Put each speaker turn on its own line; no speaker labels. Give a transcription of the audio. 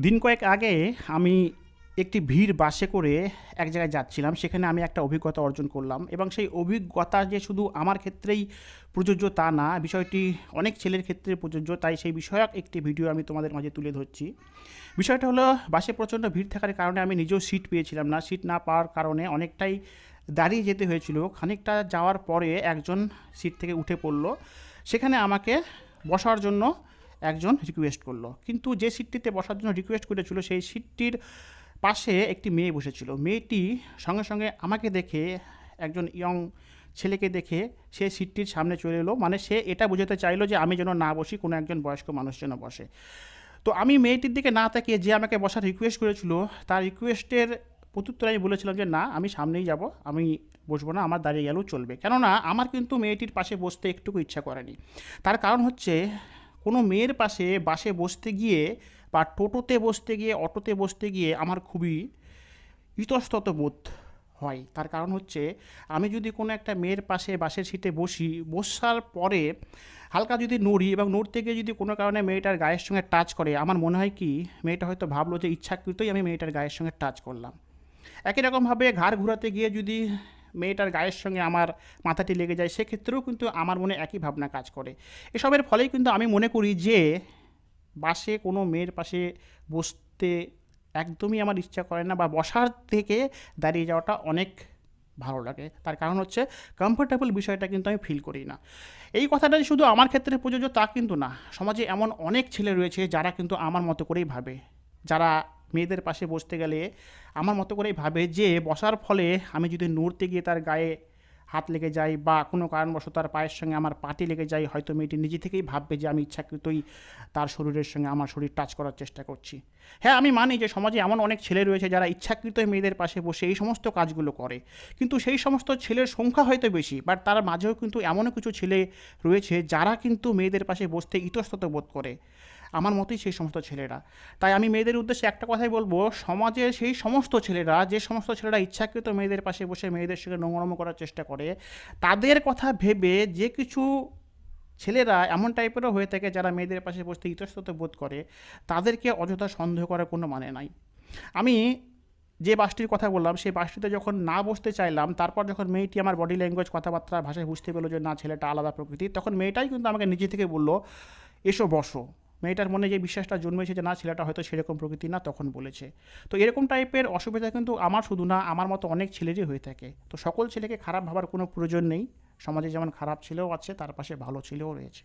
দিন কয়েক আগে আমি একটি ভিড় বাসে করে এক জায়গায় যাচ্ছিলাম। সেখানে আমি একটা অভিজ্ঞতা অর্জন করলাম এবং সেই অভিজ্ঞতা যে শুধু আমার ক্ষেত্রেই প্রযোজ্য তা না, বিষয়টি অনেক ছেলের ক্ষেত্রে প্রযোজ্য। তাই সেই বিষয়ক একটি ভিডিও আমি তোমাদের মাঝে তুলে ধরছি। বিষয়টা হলো, বাসে প্রচণ্ড ভিড় থাকার কারণে আমি নিজেও সিট পেয়েছিলাম না। সিট না পাওয়ার কারণে অনেকটাই দাঁড়িয়ে যেতে হয়েছিল। খানিকটা যাওয়ার পরে একজন সিট থেকে উঠে পড়ল। সেখানে আমাকে বসার জন্য একজন রিকোয়েস্ট করলো, কিন্তু যে সিটটিতে বসার জন্য রিকোয়েস্ট করেছিল সেই সিটটির পাশে একটি মেয়ে বসেছিল। মেয়েটি সঙ্গে সঙ্গে আমাকে দেখে, একজন ইয়ং ছেলেকে দেখে সে সিটটির সামনে চলে এলো। মানে সে এটা বোঝাতে চাইলো যে আমি যেন না বসি, কোনো একজন বয়স্ক মানুষ যেন বসে। তো আমি মেয়েটির দিকে না তাকিয়ে যে আমাকে বসার রিকোয়েস্ট করেছিল তার রিকোয়েস্টের প্রত্যুত্তরে আমি বলেছিলাম যে না, আমি সামনেই যাব, আমি বসবো না, আমার দাঁড়িয়ে গেলেও চলবে। কেননা আমার কিন্তু মেয়েটির পাশে বসতে একটুকু ইচ্ছা করেনি। তার কারণ হচ্ছে, কোনো মেয়ের পাশে বাসে বসতে গিয়ে বা টোটোতে বসতে গিয়ে, অটোতে বসতে গিয়ে আমার খুবই ইতস্তত বোধ হয়। তার কারণ হচ্ছে, আমি যদি কোনো একটা মেয়ের পাশে বাসের সিটে বসি, বসার পরে হালকা যদি নড়ি এবং নড়তে গিয়ে যদি কোনো কারণে মেয়েটার গায়ের সঙ্গে টাচ করে, আমার মনে হয় কি মেয়েটা হয়তো ভাবলো যে ইচ্ছাকৃতই আমি মেয়েটার গায়ের সঙ্গে টাচ করলাম। একই রকমভাবে ঘাড় ঘোরাতে গিয়ে যদি মেয়েটার গায়ের সঙ্গে আমার মাথাটি লেগে যায়, সেক্ষেত্রেও কিন্তু আমার মনে একই ভাবনা কাজ করে। এসবের ফলেই কিন্তু আমি মনে করি যে বাসে কোনো মেয়ের পাশে বসতে একদমই আমার ইচ্ছা করে না, বা বসার থেকে দাঁড়িয়ে যাওয়াটা অনেক ভালো লাগে। তার কারণ হচ্ছে, কমফোর্টেবল বিষয়টা কিন্তু আমি ফিল করি না। এই কথাটা যে শুধু আমার ক্ষেত্রে প্রযোজ্য তা কিন্তু না। সমাজে এমন অনেক ছেলে রয়েছে যারা কিন্তু আমার মতো করেই ভাবে, যারা মেয়েদের পাশে বসতে গেলে আমার মতো করেই ভাবে যে বসার ফলে আমি যদি নড়তে গিয়ে তার গায়ে হাত লেগে যায় বা কোনো কারণবশত তার পায়ের সঙ্গে আমার পাটি লেগে যায়, হয়তো মেয়েটি নিজে থেকেই ভাববে যে আমি ইচ্ছাকৃতই তার শরীরের সঙ্গে আমার শরীর টাচ করার চেষ্টা করছি। হ্যাঁ, আমি মানি যে সমাজে এমন অনেক ছেলে রয়েছে যারা ইচ্ছাকৃতই মেয়েদের পাশে বসে এই সমস্ত কাজগুলো করে। কিন্তু সেই সমস্ত ছেলের সংখ্যা হয়তো বেশি, বাট তার মাঝেও কিন্তু এমনও কিছু ছেলে রয়েছে যারা কিন্তু মেয়েদের পাশে বসতে ইতস্তত বোধ করে। আমার মতোই সেই সমস্ত ছেলেরা। তাই আমি মেয়েদের উদ্দেশ্যে একটা কথাই বলবো, সমাজের সেই সমস্ত ছেলেরা, যে সমস্ত ছেলেরা ইচ্ছাকৃত মেয়েদের পাশে বসে মেয়েদের সঙ্গে নোংরামো করার চেষ্টা করে, তাদের কথা ভেবে যে কিছু ছেলেরা এমন টাইপেরও হয়ে থাকে যারা মেয়েদের পাশে বসতে ইতস্তত বোধ করে, তাদেরকে অযথা সন্দেহ করার কোনো মানে নাই। আমি যে বাসটির কথা বললাম, সেই বাসটিতে যখন না বসতে চাইলাম, তারপর যখন মেয়েটি আমার বডি ল্যাঙ্গুয়েজ, কথাবার্তা, ভাষায় বুঝতে পেলো যে না, ছেলেটা আলাদা প্রকৃতির, তখন মেয়েটাই কিন্তু আমাকে নিজে থেকে বললো, এসো বসো। মেয়েটার মনে যে বিশ্বাসটা জন্মেছে যে না, ছেলেটা হয়তো সেরকম প্রকৃতি না, তখন বলেছে। তো এরকম টাইপের অসুবিধা কিন্তু আমার শুধু না, আমার মতো অনেক ছেলেরই হয়ে থাকে। তো সকল ছেলেকে খারাপ ভাবার কোনো প্রয়োজন নেই। সমাজে যেমন খারাপ ছেলেও আছে, তার পাশে ভালো ছেলেও রয়েছে।